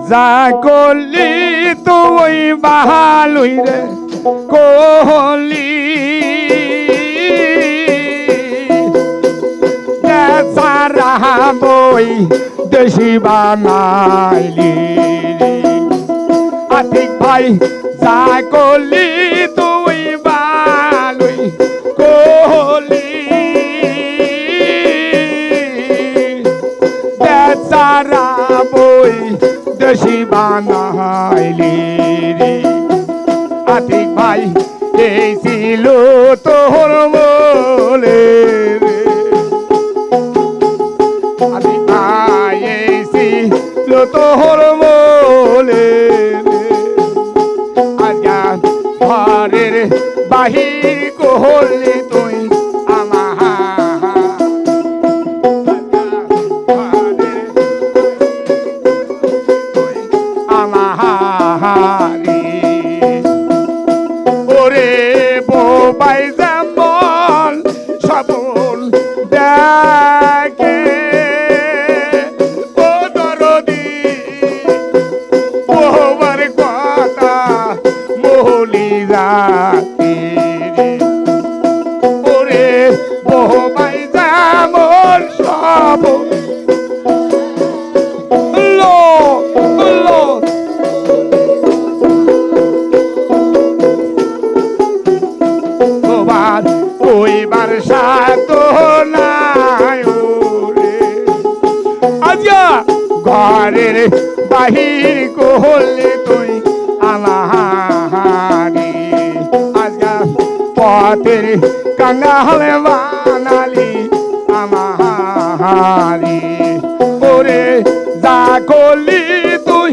যা করলি তুই ভালোই রে কোহলি সারা বই দেশি বানাইলি আতিক ভাই যা করলি তুই ভালোই কোহলি সারা বই দেশি বানাইলি আতিক ভাই এই ছিল তোর বলে রে আতিক ভাই এই ছিল তোর বলে রে আজা ঘরের বাহির করলি তুই ওরে বোবাই যেমন সবল দেখে ও দরদি বোবার কথা মহলি রাতে ওরে বোবাই যেমন সবল ওইবার সাত নাই আজা ঘরের বাহির করলে তুই আমাহারি আজা পথের কাঙ্গাল বানালি আমাহারি ওরে যা করলি তুই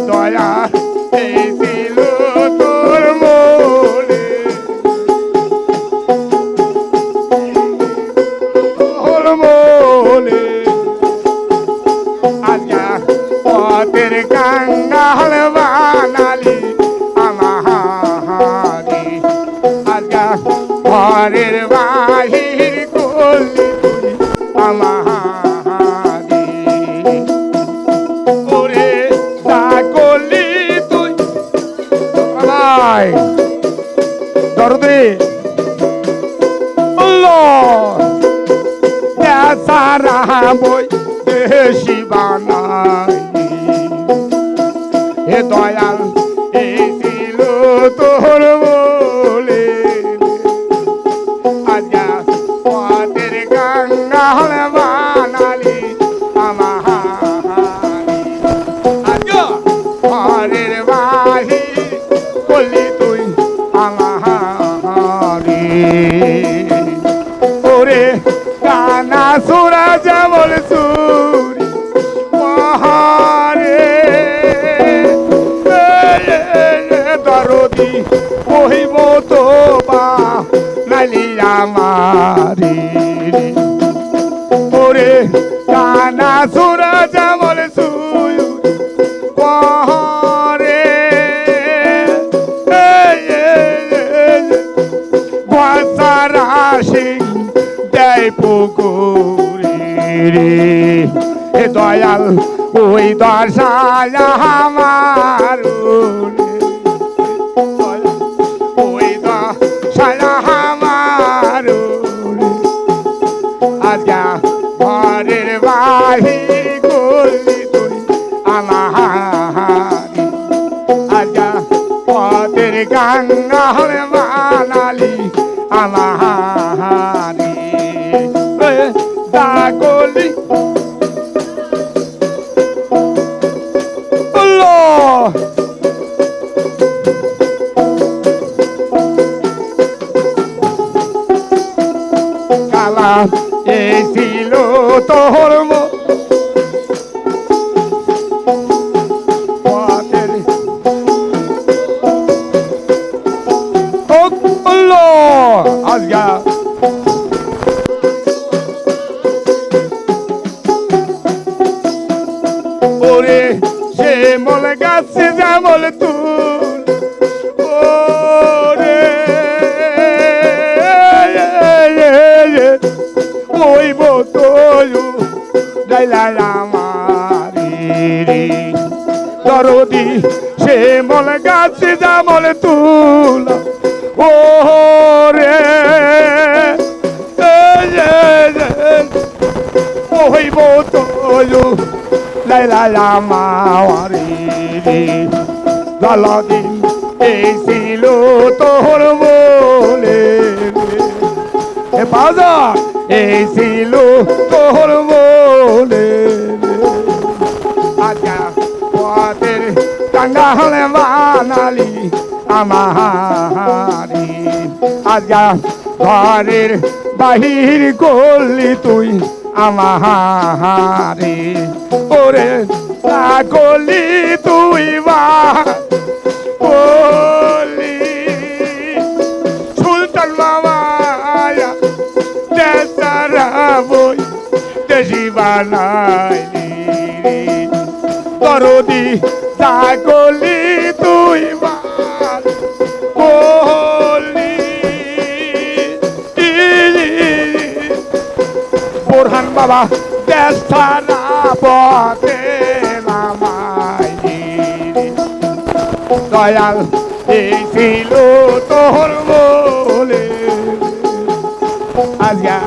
দয়া এই ছিল তোর মনে তোর মনে আজা পথের কাঙ্গাল বানালি আমাহারি আজা ঘরের বাহির করলি আমাহারি ওরে করলি তুই দরদে সারা বই দেশি বানাই হে দয়াল এই ছিল তোর বলে আজা পথের কাঙ্গাল বানালি আমাহারি আজা ঘরের বাহির করলি তুই আমাহারি ওরে কানা সুরা যেমন সুরি মহারে দরদি কহিব তো বা নালি আমারি ওরে কানা সুরা যেমন সুরি মহারে সারা সিং দেয় পুকুরি রে দয়াল ওই দশায় আমার ওই দশায় আমার আজা ঘরের বাহির করলি তুই আমাহারি আজা পথের কাঙ্গাল বানালি আমাহারি করলি কালা এই ছিল তোর পথের আজগা ওরে সে মল গাছে যেমন তুল দরদি সে মল গাছে জামল তুলা ও রে হইব তো লাইলা মাওয়ারি লালাদিন এই ছিল তোর বলে এ বাজার এই ছিল তোর বলে আজা পথের কাঙ্গালে বানালি আমারি আজা ঘরের বাহির করলি তুই আমারি ওরে তা করলি তুই বা করলি সুলতান মামায়া দেশারা বই দেশি বানাইলি দরদি তা করলি তুই বা করলি বোরহান বাবা দেশ ছাড়া পথে নামাইলি দয়াল এই ছিল তোর বলে আজা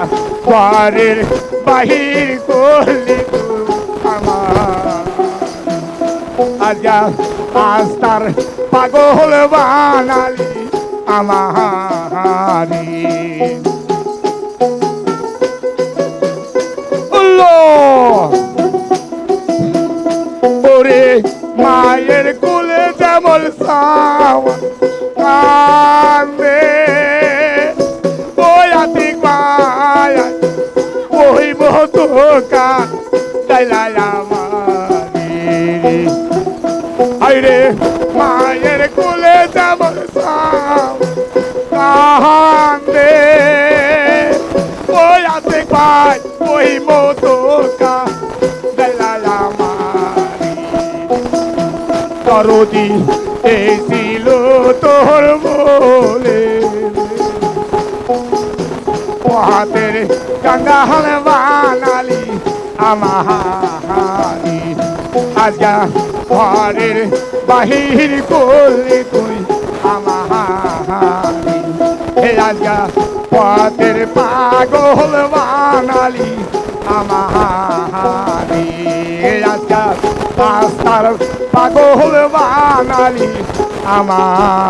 ঘরের বাহির করলি আমার আজা আস্তার পাগল বানালি আমারি ওরে মায়ের কোলে যেমন কান্দে ওই আতিক মায়া ওই মতো কান আমারি আইরে মায়ের কোলে যেমন কান্দে ওই আতিক ভাই ওই মতো কান দরদি এই ছিল তোর বলে হাতের কাঙ্গাল বানালি আমারি আজা ঘরের বাহির করলি তুই আমারি হে আজা পথের পাগল বানালি আমারি আজা রাস্তার পাগল বানালি আমার